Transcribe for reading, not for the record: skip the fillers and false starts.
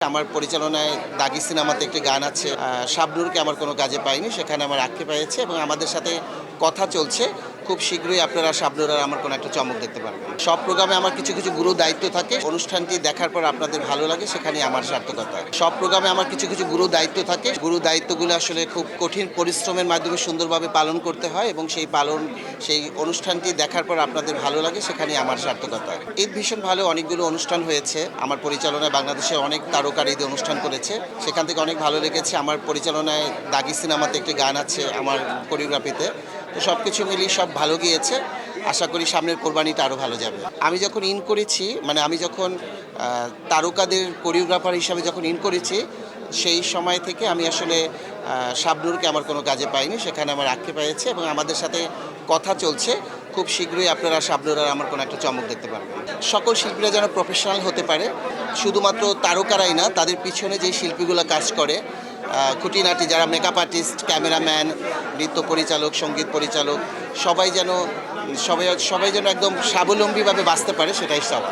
আমার পরিচালনায় দাগি সিনেমাতে একটি গান আছে, শাবনূরকে আমার কোনো কাজে পাইনি, সেখানে আমার আঁকতে পেয়েছে এবং আমাদের সাথে কথা চলছে। খুব শীঘ্রই আপনারা শাবনূর আর আমার কোনো একটা চমক দেখতে পারবেন। সব প্রোগ্রামে আমার কিছু কিছু গুরু দায়িত্ব থাকে, অনুষ্ঠানটি দেখার পর আপনাদের ভালো লাগে সেখানে আমার সার্থকতা। সব প্রোগ্রামে আমার কিছু কিছু গুরু দায়িত্ব থাকে, গুরু দায়িত্বগুলো আসলে খুব কঠিন পরিশ্রমের মাধ্যমে সুন্দরভাবে পালন করতে হয় এবং সেই অনুষ্ঠানটি দেখার পর আপনাদের ভালো লাগে সেখানে আমার সার্থকতা। ঈদ ভীষণ ভালো, অনেকগুলো অনুষ্ঠান হয়েছে আমার পরিচালনায়, বাংলাদেশে অনেক তারকার ঈদে অনুষ্ঠান করেছে, সেখান থেকে অনেক ভালো লেগেছে। আমার পরিচালনায় দাগি সিনেমাতে একটি গান আছে আমার কোরিওগ্রাফিতে, তো সব কিছু মিলিয়ে সব ভালো গিয়েছে। আশা করি সামনের কোরবানিটা আরও ভালো যাবে। আমি যখন ইন করেছি, মানে আমি যখন তারকাদের কোরিওগ্রাফার হিসাবে যখন ইন করেছি, সেই সময় থেকে আমি আসলে শাবনূরকে আমার কোনো কাজে পাইনি, সেখানে আমার আঁকতে পেয়েছে এবং আমাদের সাথে কথা চলছে। খুব শীঘ্রই আপনারা শাবনূর আর আমার কোনো একটা চমক দেখতে পারবেন। সকল শিল্পীরা যেন প্রফেশনাল হতে পারে, শুধুমাত্র তারকারাই না, তাদের পিছনে যে শিল্পীগুলো কাজ করে, খুঁটিনাটি যারা মেকআপ আর্টিস্ট, ক্যামেরাম্যান, নৃত্য পরিচালক, সঙ্গীত পরিচালক, সবাই যেন একদম স্বাবলম্বীভাবে বাঁচতে পারে, সেটাই চাওয়া।